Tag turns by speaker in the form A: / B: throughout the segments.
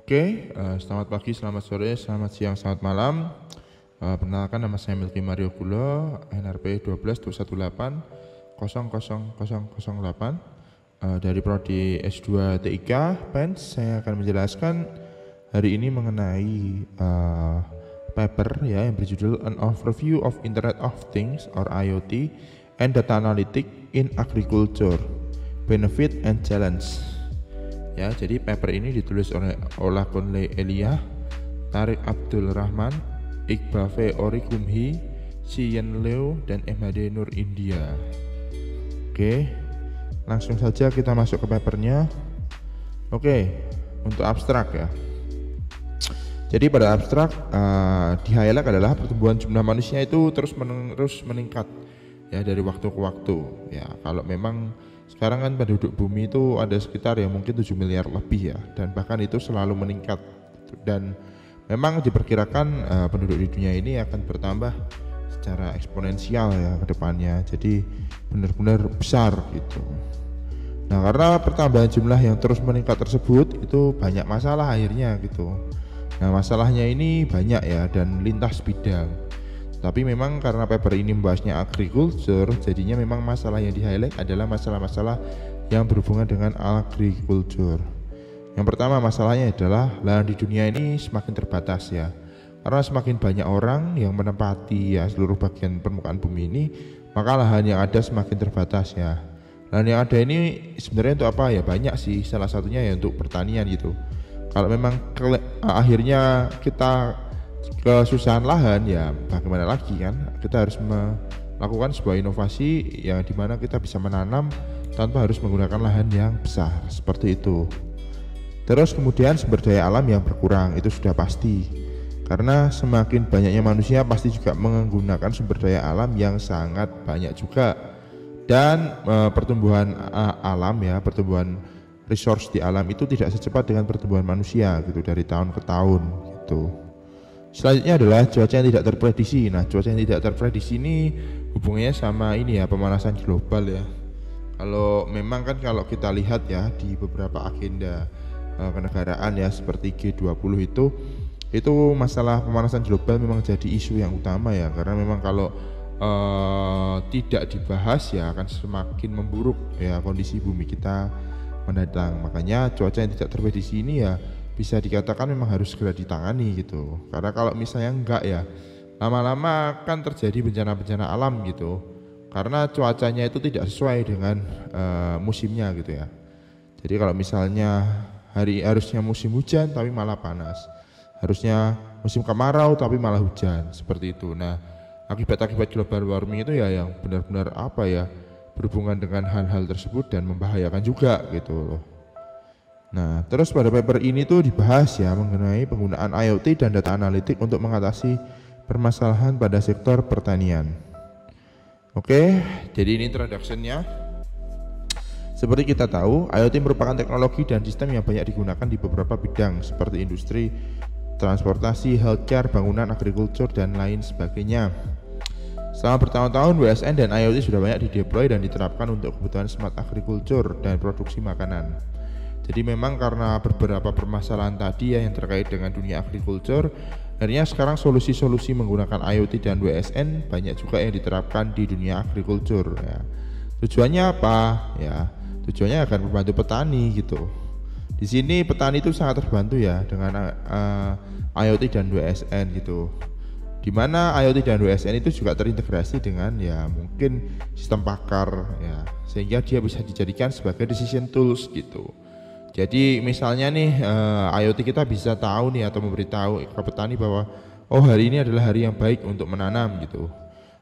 A: Selamat pagi, selamat sore, selamat siang, selamat malam. Perkenalkan, nama saya Milky Mario Gulo, NRP 12218000008 dari Prodi S2 TIK PENS. Saya akan menjelaskan hari ini mengenai paper yang berjudul An Overview of Internet of Things or IoT and Data Analytics in Agriculture, Benefit and Challenge. Ya, jadi paper ini ditulis oleh Ola Conley Elia, Tariq Abdul Rahman, Iqbal V. Orikumhi, Xian Leo, dan Ahmad Nur India. Langsung saja kita masuk ke papernya. Untuk abstrak ya. Jadi pada abstrak di-highlight adalah pertumbuhan jumlah manusia itu terus meningkat ya dari waktu ke waktu. Ya, kalau memang sekarang kan penduduk bumi itu ada sekitar ya mungkin 7 miliar lebih ya, dan bahkan itu selalu meningkat, dan memang diperkirakan penduduk di dunia ini akan bertambah secara eksponensial ya ke depannya, jadi benar-benar besar gitu. Nah, karena pertambahan jumlah yang terus meningkat tersebut itu banyak masalah akhirnya gitu. Nah, masalahnya ini banyak ya dan lintas bidang. Tapi memang karena paper ini membahasnya agriculture, jadinya memang masalah yang di-highlight adalah masalah-masalah yang berhubungan dengan agriculture. Yang pertama masalahnya adalah lahan di dunia ini semakin terbatas ya. Karena semakin banyak orang yang menempati ya seluruh bagian permukaan bumi ini, maka lahan yang ada semakin terbatas ya. Lahan yang ada ini sebenarnya untuk apa ya? Banyak sih, salah satunya ya untuk pertanian gitu. Kalau memang akhirnya kita kesusahan lahan ya bagaimana lagi kan, kita harus melakukan sebuah inovasi yang dimana kita bisa menanam tanpa harus menggunakan lahan yang besar seperti itu. Terus kemudian sumber daya alam yang berkurang itu sudah pasti, karena semakin banyaknya manusia pasti juga menggunakan sumber daya alam yang sangat banyak juga, dan pertumbuhan alam ya, pertumbuhan resource di alam itu tidak secepat dengan pertumbuhan manusia gitu dari tahun ke tahun gitu. Selanjutnya adalah cuaca yang tidak terprediksi. Nah, cuaca yang tidak terprediksi ini hubungannya sama ini ya, pemanasan global ya. Kalau memang kan kalau kita lihat ya di beberapa agenda kenegaraan ya seperti G20 itu masalah pemanasan global memang jadi isu yang utama ya, karena memang kalau tidak dibahas ya akan semakin memburuk ya kondisi bumi kita mendatang. Makanya cuaca yang tidak terprediksi ini ya bisa dikatakan memang harus segera ditangani gitu, karena kalau misalnya enggak ya lama-lama kan terjadi bencana-bencana alam gitu, karena cuacanya itu tidak sesuai dengan musimnya gitu ya. Jadi kalau misalnya harusnya musim hujan tapi malah panas, harusnya musim kemarau tapi malah hujan, seperti itu. Nah, akibat-akibat global warming itu ya yang benar-benar apa ya berhubungan dengan hal-hal tersebut dan membahayakan juga gitu loh. Nah, terus pada paper ini tuh dibahas ya mengenai penggunaan IoT dan data analitik untuk mengatasi permasalahan pada sektor pertanian. Jadi ini introduction-nya. Seperti kita tahu, IoT merupakan teknologi dan sistem yang banyak digunakan di beberapa bidang seperti industri, transportasi, healthcare, bangunan, agriculture, dan lain sebagainya. Selama bertahun-tahun, WSN dan IoT sudah banyak dideploy dan diterapkan untuk kebutuhan smart agriculture dan produksi makanan. Jadi memang karena beberapa permasalahan tadi ya yang terkait dengan dunia agriculture, akhirnya sekarang solusi-solusi menggunakan IoT dan WSN banyak juga yang diterapkan di dunia agriculture ya. Tujuannya apa? Ya, tujuannya akan membantu petani gitu. Di sini petani itu sangat terbantu ya dengan IoT dan WSN gitu. Dimana IoT dan WSN itu juga terintegrasi dengan ya mungkin sistem pakar ya, sehingga dia bisa dijadikan sebagai decision tools gitu. Jadi misalnya nih IoT kita bisa tahu nih atau memberitahu ke petani bahwa oh hari ini adalah hari yang baik untuk menanam gitu,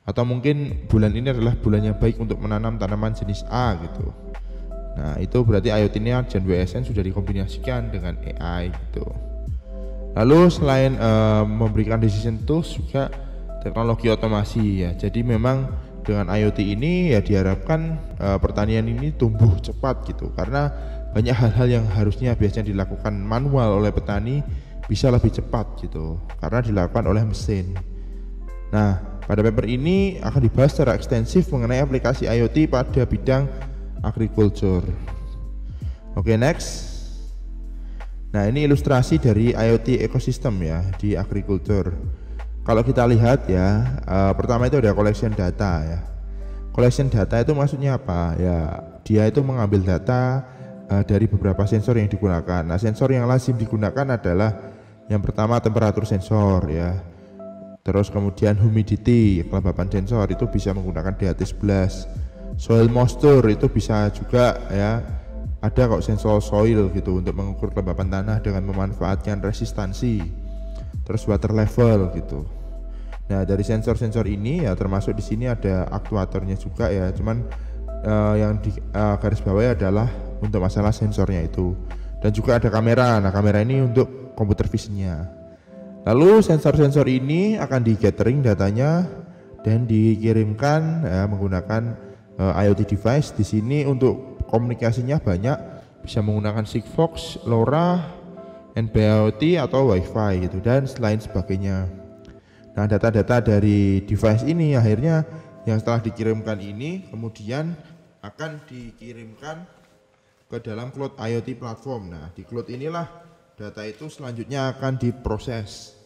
A: atau mungkin bulan ini adalah bulan yang baik untuk menanam tanaman jenis A gitu. Nah, itu berarti IoT ini dan WSN sudah dikombinasikan dengan AI gitu. Lalu selain memberikan decision tools juga teknologi otomasi ya. Jadi memang dengan IoT ini ya diharapkan pertanian ini tumbuh cepat gitu, karena banyak hal-hal yang harusnya biasanya dilakukan manual oleh petani bisa lebih cepat gitu karena dilakukan oleh mesin. Nah, pada paper ini akan dibahas secara ekstensif mengenai aplikasi IoT pada bidang agriculture. Next. Nah, ini ilustrasi dari IoT ekosistem ya di agriculture. Kalau kita lihat ya, pertama itu ada collection data ya. Collection data itu maksudnya apa? Ya, dia itu mengambil data dari beberapa sensor yang digunakan. Nah, sensor yang lazim digunakan adalah yang pertama temperatur sensor ya. Terus kemudian humidity, kelembapan sensor itu bisa menggunakan DHT11. Soil moisture itu bisa juga ya. Ada kok sensor soil gitu untuk mengukur kelembapan tanah dengan memanfaatkan resistansi. Terus water level gitu. Nah, dari sensor-sensor ini ya termasuk di sini ada aktuatornya juga ya. Cuman yang di garis bawah adalah untuk masalah sensornya itu. Dan juga ada kamera. Nah, kamera ini untuk computer vision-nya. Lalu sensor-sensor ini akan di-gathering datanya dan dikirimkan ya, menggunakan IoT device. Di sini untuk komunikasinya banyak, bisa menggunakan Sigfox, LoRa, NB-IoT atau Wi-Fi gitu dan lain sebagainya. Nah, data-data dari device ini akhirnya yang setelah dikirimkan ini kemudian akan dikirimkan ke dalam cloud IoT platform. Nah, di cloud inilah data itu selanjutnya akan diproses.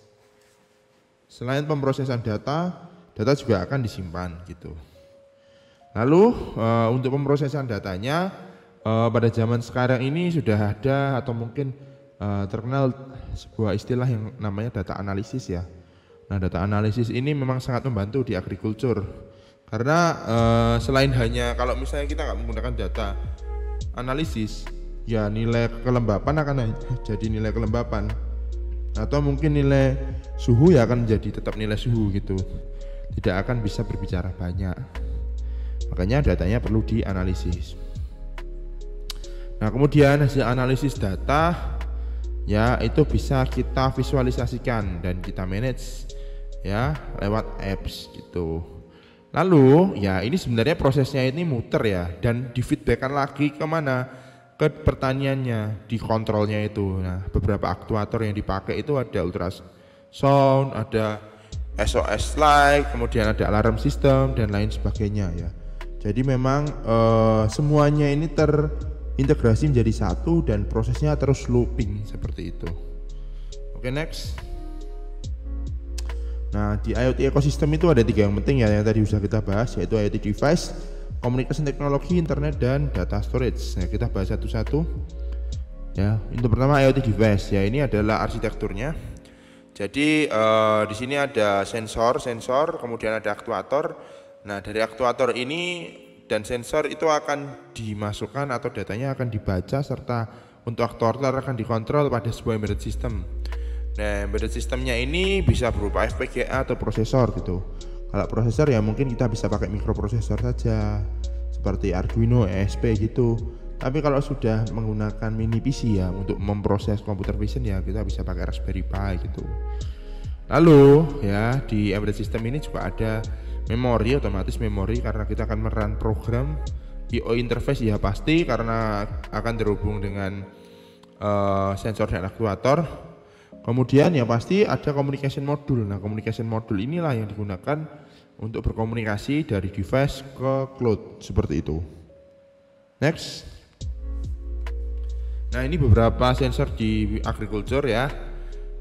A: Selain pemrosesan data, data juga akan disimpan gitu. Lalu untuk pemrosesan datanya pada zaman sekarang ini sudah ada atau mungkin terkenal sebuah istilah yang namanya data analisis ya. Nah, data analisis ini memang sangat membantu di agriculture karena selain hanya kalau misalnya kita nggak menggunakan data analisis, ya nilai kelembapan akan jadi nilai kelembapan atau mungkin nilai suhu ya akan menjadi tetap nilai suhu gitu, tidak akan bisa berbicara banyak. Makanya datanya perlu dianalisis. Nah, kemudian hasil analisis data ya itu bisa kita visualisasikan dan kita manage ya lewat apps gitu. Lalu ya ini sebenarnya prosesnya ini muter ya dan difeedbackkan lagi kemana? Ke pertaniannya, di kontrolnya itu. Nah, beberapa aktuator yang dipakai itu ada ultrasound, ada SOS light, kemudian ada alarm system dan lain sebagainya ya. Jadi memang semuanya ini terintegrasi menjadi satu dan prosesnya terus looping seperti itu. Oke, next. Nah, di IoT ekosistem itu ada 3 yang penting ya yang tadi sudah kita bahas, yaitu IoT device, komunikasi teknologi, internet, dan data storage. Nah, kita bahas satu-satu. Ya, untuk pertama IoT device. Ya, ini adalah arsitekturnya. Jadi di sini ada sensor, kemudian ada aktuator. Nah, dari aktuator ini dan sensor itu akan dimasukkan atau datanya akan dibaca serta untuk aktuator akan dikontrol pada sebuah embedded system. Nah, embedded systemnya ini bisa berupa FPGA atau prosesor gitu. Kalau prosesor ya mungkin kita bisa pakai mikroprosesor saja seperti Arduino, ESP gitu. Tapi kalau sudah menggunakan mini PC ya untuk memproses computer vision ya kita bisa pakai Raspberry Pi gitu. Lalu ya di embedded system ini juga ada memori, otomatis memori karena kita akan merun program. I/O interface ya pasti karena akan terhubung dengan sensor dan aktuator. Kemudian ya pasti ada communication module. Nah, communication module inilah yang digunakan untuk berkomunikasi dari device ke cloud seperti itu. Next. Nah, ini beberapa sensor di agriculture ya.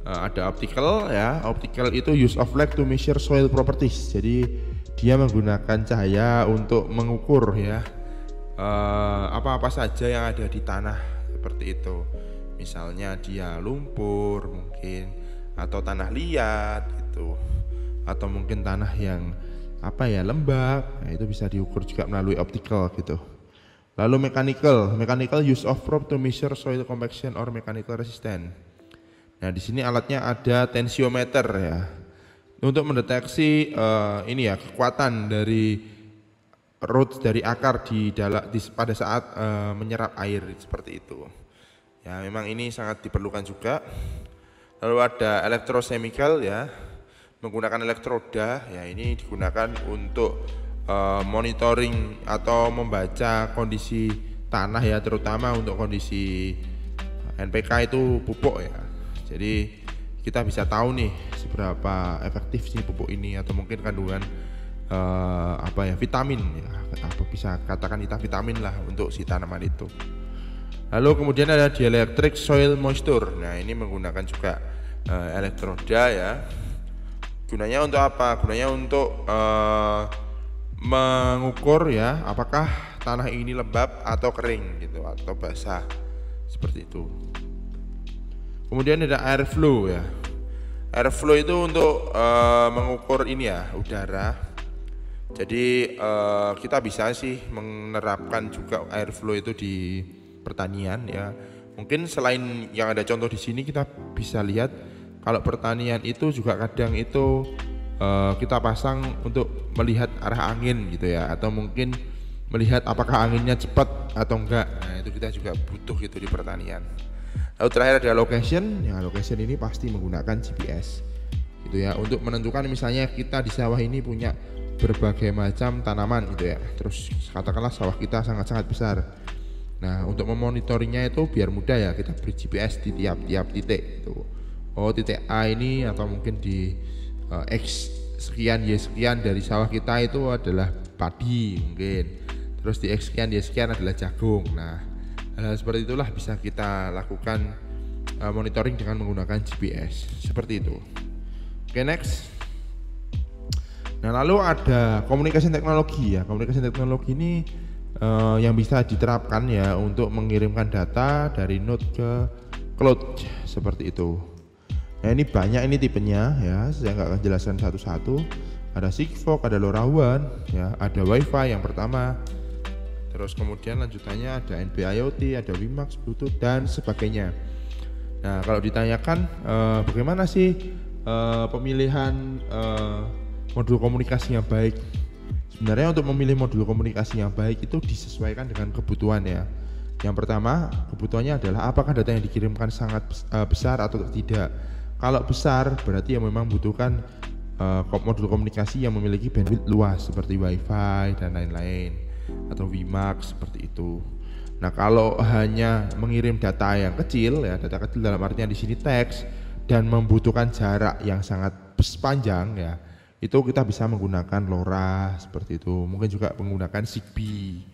A: Ada optical ya. Optical itu use of light to measure soil properties. Jadi dia menggunakan cahaya untuk mengukur ya apa-apa saja yang ada di tanah seperti itu. Misalnya dia lumpur mungkin atau tanah liat gitu, atau mungkin tanah yang lembab. Nah, itu bisa diukur juga melalui optical gitu. Lalu mechanical use of probe to measure soil compaction or mechanical resistance. Nah, di sini alatnya ada tensiometer ya untuk mendeteksi kekuatan dari roots dari akar pada saat menyerap air seperti itu. Ya, memang ini sangat diperlukan juga. Lalu ada electrochemical ya, menggunakan elektroda ya, ini digunakan untuk monitoring atau membaca kondisi tanah ya, terutama untuk kondisi NPK itu pupuk ya. Jadi kita bisa tahu nih seberapa efektif sih pupuk ini atau mungkin kandungan vitamin ya, atau bisa katakan kita vitamin lah untuk si tanaman itu. Lalu kemudian ada dielectric soil moisture. Nah, ini menggunakan juga elektroda ya. Gunanya untuk apa? Gunanya untuk mengukur ya apakah tanah ini lembab atau kering gitu atau basah seperti itu. Kemudian ada airflow ya. Airflow itu untuk mengukur ini ya udara. Jadi kita bisa sih menerapkan juga airflow itu di pertanian ya. Mungkin selain yang ada contoh di sini kita bisa lihat kalau pertanian itu juga kadang itu kita pasang untuk melihat arah angin gitu ya, atau mungkin melihat apakah anginnya cepat atau enggak. Nah, itu kita juga butuh gitu di pertanian. Lalu terakhir ada location. Ya, location ini pasti menggunakan GPS gitu ya, untuk menentukan misalnya kita di sawah ini punya berbagai macam tanaman gitu ya. Terus katakanlah sawah kita sangat-sangat besar. Nah, untuk memonitoringnya itu biar mudah ya, kita beri GPS di tiap-tiap titik gitu. Oh, titik A ini atau mungkin di X sekian Y sekian dari sawah kita itu adalah padi mungkin. Terus di X sekian Y sekian adalah jagung. Nah, hal seperti itulah bisa kita lakukan monitoring dengan menggunakan GPS seperti itu. Oke, next. Nah, lalu ada komunikasi teknologi ya. Komunikasi teknologi ini yang bisa diterapkan ya untuk mengirimkan data dari node ke cloud seperti itu. Nah, ini banyak ini tipenya ya, saya nggak akan jelaskan satu-satu. Ada Sigfox, ada LoRaWAN ya, ada Wi-Fi yang pertama. Terus kemudian lanjutannya ada NB-IoT, ada WiMAX, Bluetooth dan sebagainya. Nah, kalau ditanyakan bagaimana sih pemilihan modul komunikasi yang baik? Sebenarnya untuk memilih modul komunikasi yang baik itu disesuaikan dengan kebutuhan ya. Yang pertama, kebutuhannya adalah apakah data yang dikirimkan sangat besar atau tidak. Kalau besar berarti yang memang membutuhkan modul komunikasi yang memiliki bandwidth luas seperti Wi-Fi dan lain-lain, atau WiMAX seperti itu. Nah, kalau hanya mengirim data yang kecil ya, data kecil dalam artinya di sini teks dan membutuhkan jarak yang sangat panjang ya, itu kita bisa menggunakan LoRa seperti itu. Mungkin juga menggunakan Zigbee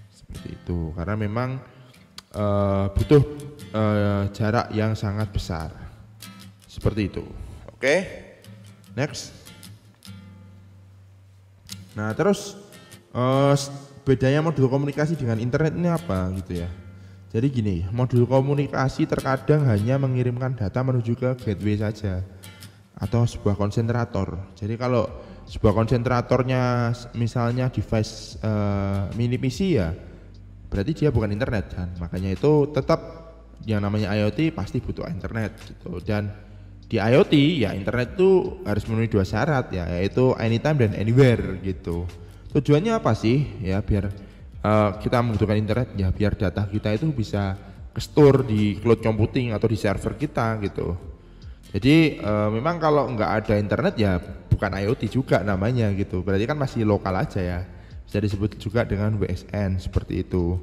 A: seperti itu, karena memang butuh jarak yang sangat besar seperti itu. Oke, next. Nah, terus bedanya modul komunikasi dengan internet ini apa gitu ya. Jadi gini, modul komunikasi terkadang hanya mengirimkan data menuju ke gateway saja atau sebuah konsentrator. Jadi kalau sebuah konsentratornya misalnya device mini PC ya, berarti dia bukan internet kan. Makanya itu tetap yang namanya IoT pasti butuh internet gitu. Dan di IoT ya internet itu harus memenuhi dua syarat ya, yaitu anytime dan anywhere gitu. Tujuannya apa sih? Ya biar kita membutuhkan internet ya biar data kita itu bisa ke-store di cloud computing atau di server kita gitu. Jadi memang kalau nggak ada internet ya bukan IoT juga namanya gitu. Berarti kan masih lokal aja ya. Bisa disebut juga dengan WSN seperti itu.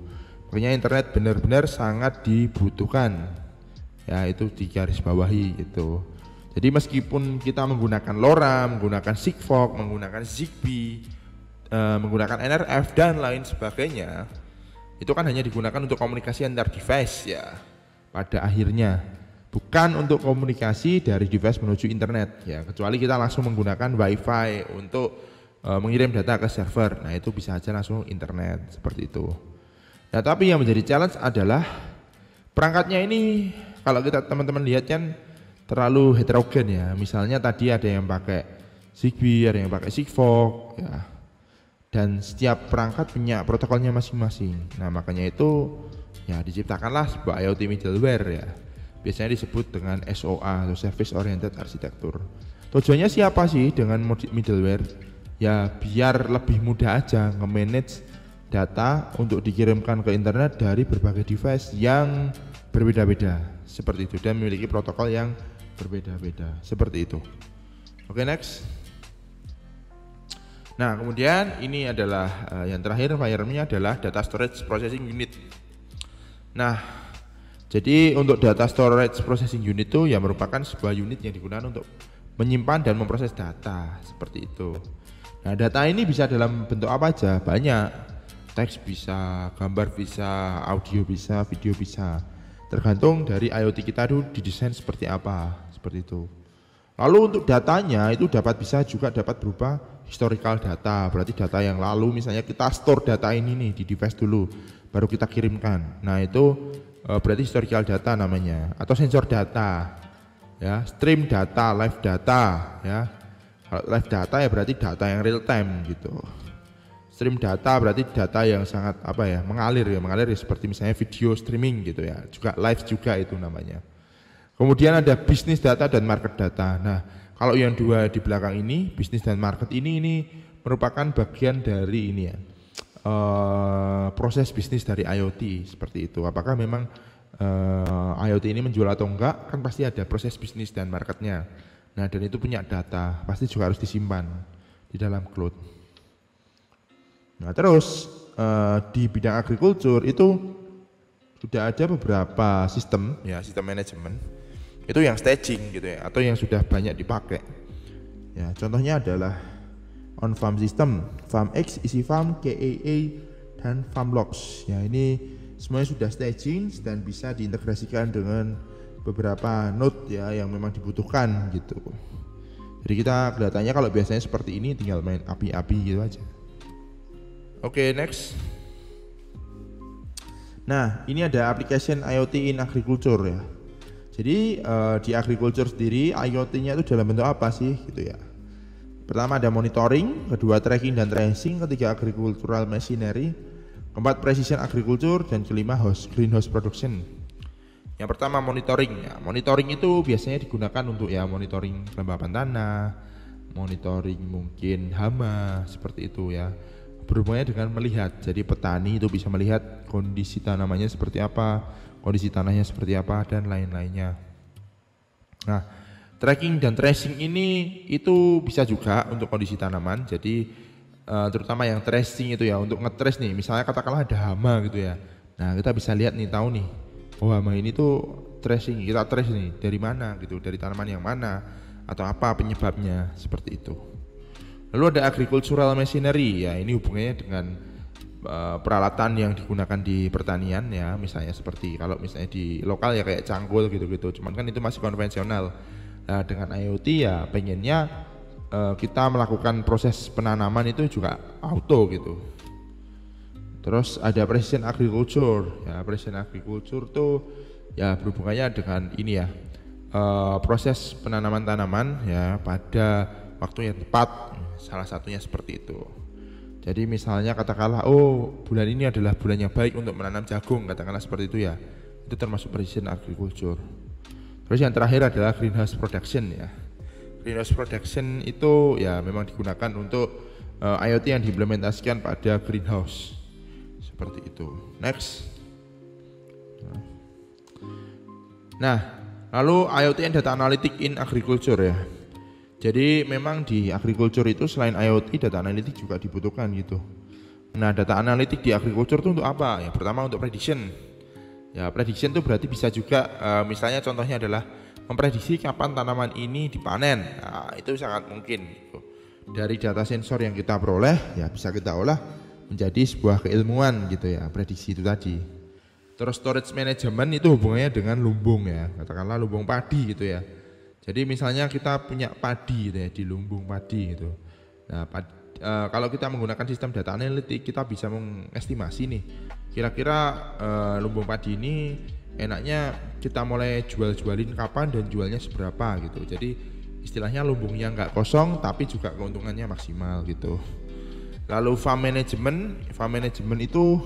A: Makanya internet benar-benar sangat dibutuhkan. Ya itu digarisbawahi gitu. Jadi meskipun kita menggunakan LoRa, menggunakan Sigfox, menggunakan Zigbee, menggunakan NRF dan lain sebagainya, itu kan hanya digunakan untuk komunikasi antar device ya pada akhirnya, bukan untuk komunikasi dari device menuju internet ya, kecuali kita langsung menggunakan Wi-Fi untuk mengirim data ke server. Nah, itu bisa aja langsung internet seperti itu. Nah, tapi yang menjadi challenge adalah perangkatnya ini kalau kita teman-teman lihat kan terlalu heterogen ya. Misalnya tadi ada yang pakai Zigbee, ada yang pakai Sigfox ya. Dan setiap perangkat punya protokolnya masing-masing. Nah, makanya itu ya diciptakanlah sebuah IoT middleware ya. Biasanya disebut dengan SOA atau Service Oriented Architecture. Tujuannya siapa sih dengan middleware? Ya biar lebih mudah aja nge-manage data untuk dikirimkan ke internet dari berbagai device yang berbeda-beda seperti itu dan memiliki protokol yang berbeda-beda seperti itu. Oke, next. Nah, kemudian ini adalah yang terakhir firmnya adalah data storage processing unit. Nah, jadi untuk data storage processing unit itu ya merupakan sebuah unit yang digunakan untuk menyimpan dan memproses data seperti itu. Nah, data ini bisa dalam bentuk apa aja? Banyak. teks bisa, gambar bisa, audio bisa, video bisa. Tergantung dari IoT kita itu didesain seperti apa, seperti itu. Lalu untuk datanya itu bisa juga dapat berupa historical data, berarti data yang lalu, misalnya kita store data ini nih di device dulu, baru kita kirimkan. Nah itu berarti historical data namanya, atau sensor data, ya, stream data, live data, ya. Kalau live data ya berarti data yang real time gitu. Stream data berarti data yang sangat mengalir ya seperti misalnya video streaming gitu ya, juga live juga itu namanya. Kemudian ada bisnis data dan market data. Nah, kalau yang dua di belakang ini, bisnis dan market ini merupakan bagian dari ini ya, proses bisnis dari IoT seperti itu. Apakah memang IoT ini menjual atau enggak, kan pasti ada proses bisnis dan marketnya. Nah, dan itu punya data, pasti juga harus disimpan di dalam cloud. Nah, terus di bidang agriculture itu sudah ada beberapa sistem ya, sistem manajemen itu yang staging gitu ya, atau yang sudah banyak dipakai. Ya, contohnya adalah on farm system, FarmX, EasyFarm, KAA, dan FarmLogs. Ya, ini semuanya sudah staging dan bisa diintegrasikan dengan beberapa node ya yang memang dibutuhkan gitu. Jadi kita kelihatannya kalau biasanya seperti ini tinggal main API gitu aja. Oke, next. Nah, ini ada application IoT in agriculture ya. Jadi di agriculture sendiri IoT-nya itu dalam bentuk apa sih gitu ya. Pertama ada monitoring, kedua tracking dan tracing, ketiga agricultural machinery, keempat precision agriculture, dan kelima greenhouse production. Yang pertama monitoring ya. Monitoring itu biasanya digunakan untuk ya monitoring kelembapan tanah, monitoring mungkin hama seperti itu ya. Berhubungannya dengan melihat, jadi petani itu bisa melihat kondisi tanamannya seperti apa, kondisi tanahnya seperti apa, dan lain-lainnya. Nah, tracking dan tracing ini itu bisa juga untuk kondisi tanaman, jadi terutama yang tracing itu ya, untuk nge-trace nih, misalnya katakanlah ada hama gitu ya. Nah, kita bisa lihat nih, tahu nih, oh hama ini tuh tracing, kita trace nih, dari mana gitu, dari tanaman yang mana, atau apa penyebabnya, seperti itu. Lalu ada agricultural machinery ya, ini hubungannya dengan peralatan yang digunakan di pertanian ya, misalnya seperti kalau misalnya di lokal ya kayak cangkul gitu-gitu, cuman kan itu masih konvensional. Nah, dengan IoT ya pengennya kita melakukan proses penanaman itu juga auto gitu. Terus ada precision agriculture ya, precision agriculture tuh ya berhubungannya dengan ini ya, proses penanaman tanaman ya pada waktu yang tepat, salah satunya seperti itu. Jadi misalnya katakanlah, oh bulan ini adalah bulan yang baik untuk menanam jagung, katakanlah seperti itu ya, itu termasuk precision agriculture. Terus yang terakhir adalah greenhouse production ya. Greenhouse production itu ya memang digunakan untuk IoT yang diimplementasikan pada greenhouse seperti itu. Next. Nah, lalu IoT and data analytics in agriculture ya. Jadi memang di agriculture itu selain IoT, data analytics juga dibutuhkan gitu. Nah, data analytics di agriculture itu untuk apa? Yang pertama untuk prediction. Ya, prediction itu berarti bisa juga misalnya contohnya adalah memprediksi kapan tanaman ini dipanen. Nah, itu sangat mungkin gitu. Dari data sensor yang kita peroleh ya bisa kita olah menjadi sebuah keilmuan gitu ya, prediksi itu tadi. Terus storage management itu hubungannya dengan lumbung ya, katakanlah lumbung padi gitu ya. Jadi misalnya kita punya padi gitu ya, di lumbung padi gitu. Nah, kalau kita menggunakan sistem data analitik, kita bisa mengestimasi nih, kira-kira lumbung padi ini enaknya kita mulai jualin kapan dan jualnya seberapa gitu. Jadi istilahnya lumbungnya nggak kosong tapi juga keuntungannya maksimal gitu. Lalu farm management itu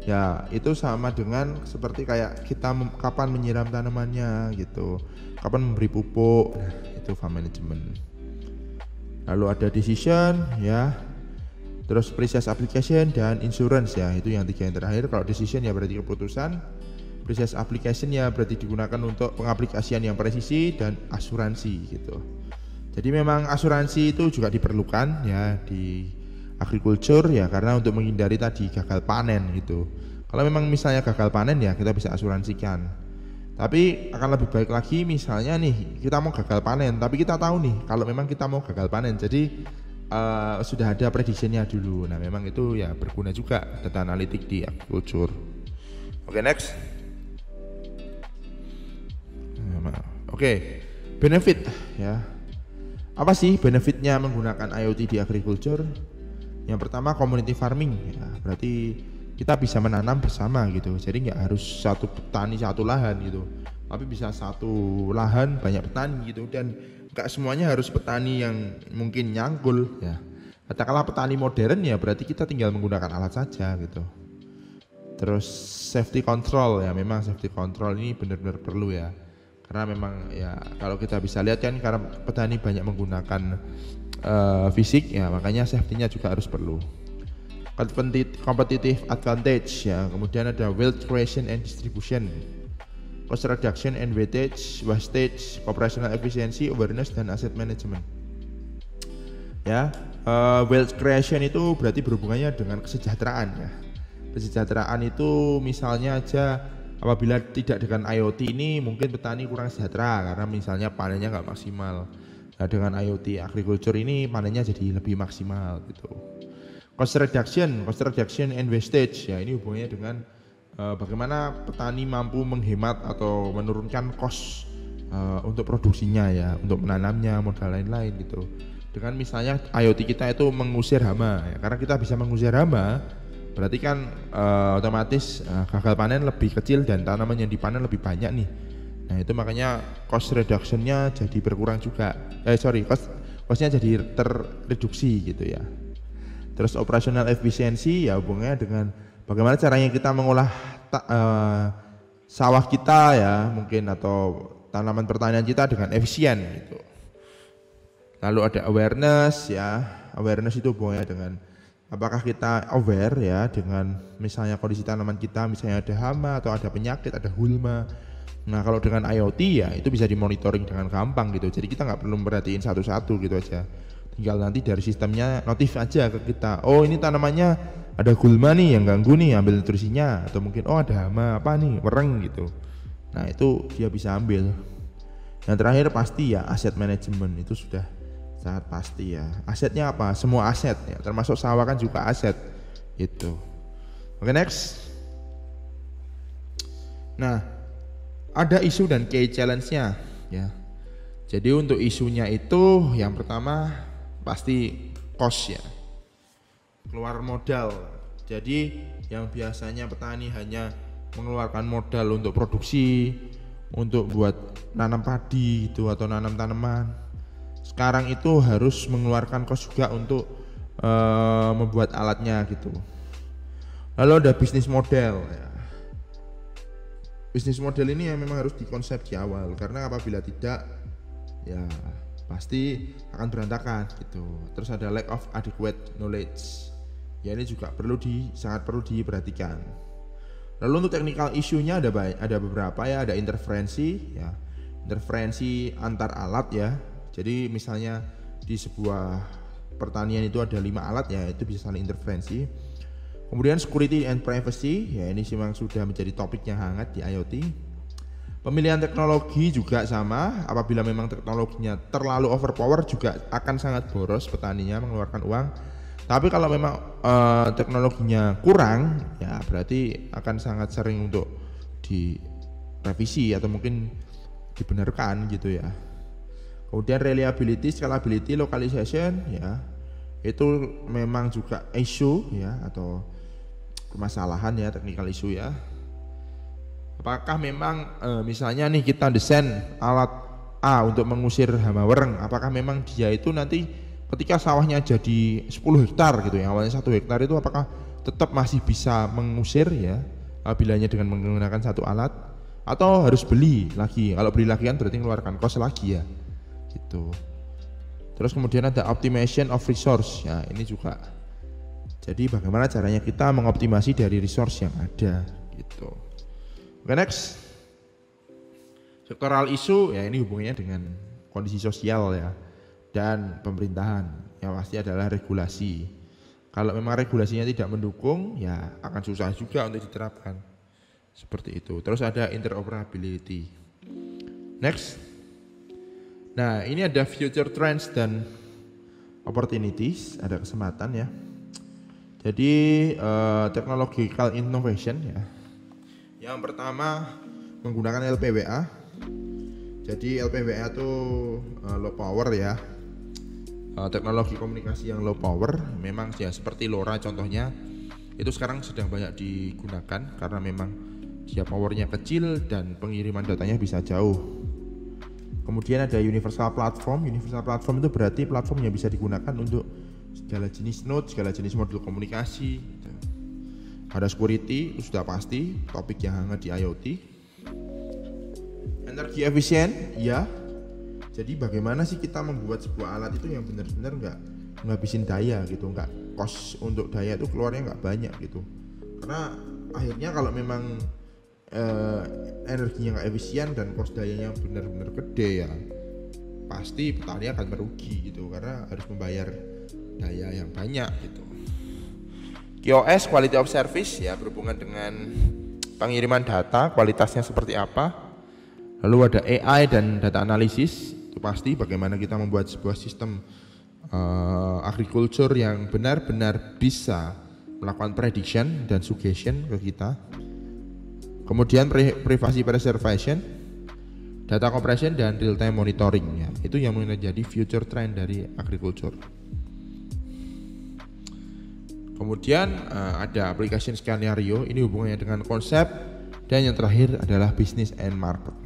A: ya itu sama dengan seperti kayak kita kapan menyiram tanamannya gitu, kapan memberi pupuk. Nah, itu farm management. Lalu ada decision ya, terus precise application dan insurance ya, itu yang tiga yang terakhir. Kalau decision ya berarti keputusan, precise application ya berarti digunakan untuk pengaplikasian yang presisi, dan asuransi gitu. Jadi memang asuransi itu juga diperlukan ya di agriculture ya, karena untuk menghindari tadi gagal panen gitu. Kalau memang misalnya gagal panen ya kita bisa asuransikan. Tapi akan lebih baik lagi misalnya nih kita mau gagal panen, tapi kita tahu nih kalau memang kita mau gagal panen, jadi sudah ada prediksinya dulu. Nah, memang itu ya berguna juga data analitik di agriculture. Oke, next. Oke, benefit ya. Apa sih benefitnya menggunakan IoT di agriculture? Yang pertama community farming ya, berarti kita bisa menanam bersama gitu. Jadi nggak harus satu petani satu lahan gitu, tapi bisa satu lahan banyak petani gitu, dan nggak semuanya harus petani yang mungkin nyangkul ya. Katakanlah petani modern ya, berarti kita tinggal menggunakan alat saja gitu. Terus safety control ya, memang safety control ini benar-benar perlu ya, karena memang ya kalau kita bisa lihat kan, karena petani banyak menggunakan fisik ya, makanya safety-nya juga harus perlu. Competitive advantage ya, kemudian ada wealth creation and distribution, cost reduction and wastage, operational efficiency, awareness, dan asset management. Ya, wealth creation itu berarti berhubungannya dengan kesejahteraan ya. Kesejahteraan itu misalnya aja apabila tidak dengan IoT ini mungkin petani kurang sejahtera karena misalnya panennya nggak maksimal. Nah, dengan IoT agriculture ini panennya jadi lebih maksimal gitu. Cost reduction and wastage ya, ini hubungannya dengan bagaimana petani mampu menghemat atau menurunkan cost untuk produksinya ya, untuk menanamnya, modal lain-lain gitu. Dengan misalnya IoT kita itu mengusir hama ya, karena kita bisa mengusir hama berarti kan otomatis gagal panen lebih kecil dan tanaman yang dipanen lebih banyak nih. Nah, itu makanya cost reduction-nya jadi berkurang juga. Cost-nya jadi terreduksi gitu ya. Terus operational efficiency ya, hubungannya dengan bagaimana caranya kita mengolah sawah kita ya mungkin, atau tanaman pertanian kita dengan efisien gitu. Lalu ada awareness ya, awareness itu hubungannya dengan apakah kita aware ya dengan misalnya kondisi tanaman kita, misalnya ada hama atau ada penyakit, ada hulma. Nah, kalau dengan IoT ya itu bisa dimonitoring dengan gampang gitu, jadi kita nggak perlu merhatiin satu-satu gitu aja, tinggal nanti dari sistemnya notif aja ke kita, oh ini tanamannya ada gulma nih yang ganggu nih, ambil nutrisinya, atau mungkin oh ada hama apa nih, wereng gitu. Nah, itu dia bisa ambil. Yang terakhir pasti ya aset manajemen, itu sudah sangat pasti ya. Asetnya apa? Semua aset ya, termasuk sawah kan juga aset itu. Oke, next. Nah, ada isu dan key challenge-nya ya. Jadi untuk isunya itu yang pertama pasti cost ya, keluar modal. Jadi yang biasanya petani hanya mengeluarkan modal untuk produksi, untuk buat nanam padi gitu atau nanam tanaman, sekarang itu harus mengeluarkan cost juga untuk membuat alatnya gitu. Lalu ada bisnis model ya. Bisnis model ini yang memang harus dikonsep di awal, karena apabila tidak ya pasti akan berantakan gitu. Terus ada lack of adequate knowledge ya, ini juga sangat perlu diperhatikan. Lalu untuk technical issue-nya ada beberapa ya, ada interferensi ya, interferensi antar alat ya. Jadi misalnya di sebuah pertanian itu ada 5 alat ya, itu bisa saling interferensi. Kemudian security and privacy ya, ini memang sudah menjadi topik yang hangat di IoT. Pemilihan teknologi juga sama, apabila memang teknologinya terlalu overpower juga akan sangat boros petaninya mengeluarkan uang. Tapi kalau memang teknologinya kurang ya, berarti akan sangat sering untuk direvisi atau mungkin dibenarkan gitu ya. Kemudian reliability, scalability, localization ya, itu memang juga issue ya, atau permasalahan ya, technical issue ya. Apakah memang misalnya nih kita desain alat A untuk mengusir hama wereng, apakah memang dia itu nanti ketika sawahnya jadi 10 hektar gitu ya, awalnya 1 hektar itu apakah tetap masih bisa mengusir ya apabila dengan menggunakan satu alat, atau harus beli lagi? Kalau beli lagi kan berarti mengeluarkan cost lagi ya gitu. Terus kemudian ada optimization of resource ya, ini juga jadi bagaimana caranya kita mengoptimasi dari resource yang ada gitu. Oke, next. Sektoral issue ya, ini hubungannya dengan kondisi sosial ya dan pemerintahan. Yang pasti adalah regulasi. Kalau memang regulasinya tidak mendukung ya akan susah juga untuk diterapkan. Seperti itu. Terus ada interoperability. Next. Nah, ini ada future trends dan opportunities, ada kesempatan ya. Jadi technological innovation ya. Yang pertama menggunakan LPWA. Jadi LPWA itu low power ya. Teknologi komunikasi yang low power, memang ya seperti LoRa contohnya, itu sekarang sedang banyak digunakan karena memang dia powernya kecil dan pengiriman datanya bisa jauh. Kemudian ada universal platform. Universal platform itu berarti platform yang bisa digunakan untuk segala jenis node, segala jenis modul komunikasi gitu. Ada security, itu sudah pasti topik yang hangat di IoT. Energi efisien, ya. Jadi bagaimana sih kita membuat sebuah alat itu yang benar-benar nggak ngabisin daya gitu, nggak cost untuk daya itu keluarnya nggak banyak gitu. Karena akhirnya kalau memang energinya nggak efisien dan cost dayanya benar-benar gede ya, pasti petani akan merugi gitu karena harus membayar daya yang banyak gitu. QoS, quality of service ya, berhubungan dengan pengiriman data, kualitasnya seperti apa. Lalu ada AI dan data analisis, itu pasti bagaimana kita membuat sebuah sistem agriculture yang benar-benar bisa melakukan prediction dan suggestion ke kita. Kemudian privacy preservation, data compression dan real time monitoring ya, itu yang menjadi future trend dari agriculture. Kemudian ada application scenario, ini hubungannya dengan konsep, dan yang terakhir adalah business and market.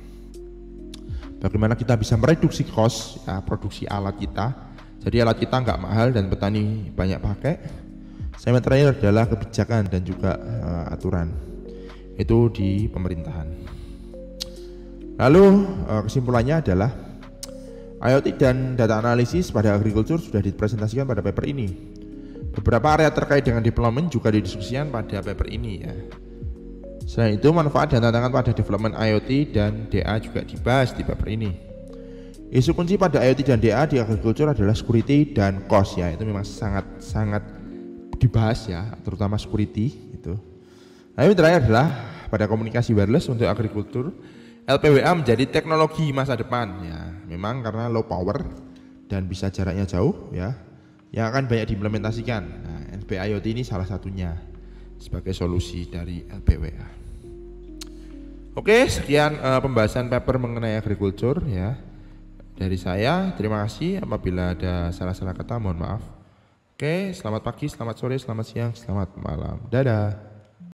A: Bagaimana kita bisa mereduksi cost ya, produksi alat kita, jadi alat kita nggak mahal dan petani banyak pakai. Yang terakhir adalah kebijakan dan juga aturan, itu di pemerintahan. Lalu kesimpulannya adalah IoT dan data analisis pada agriculture sudah dipresentasikan pada paper ini. Beberapa area terkait dengan development juga didiskusikan pada paper ini ya. Selain itu, manfaat dan tantangan pada development IoT dan DA juga dibahas di paper ini. Isu kunci pada IoT dan DA di agriculture adalah security dan cost ya. Itu memang sangat dibahas ya, terutama security itu. Nah, yang terakhir adalah pada komunikasi wireless untuk agriculture, LPWA menjadi teknologi masa depan ya. Memang karena low power dan bisa jaraknya jauh ya, yang akan banyak diimplementasikan. Nah, NB-IoT ini salah satunya sebagai solusi dari LPWA. Oke, sekian pembahasan paper mengenai agriculture ya dari saya. Terima kasih. Apabila ada salah-salah kata mohon maaf. Oke, selamat pagi, selamat sore, selamat siang, selamat malam. Dadah.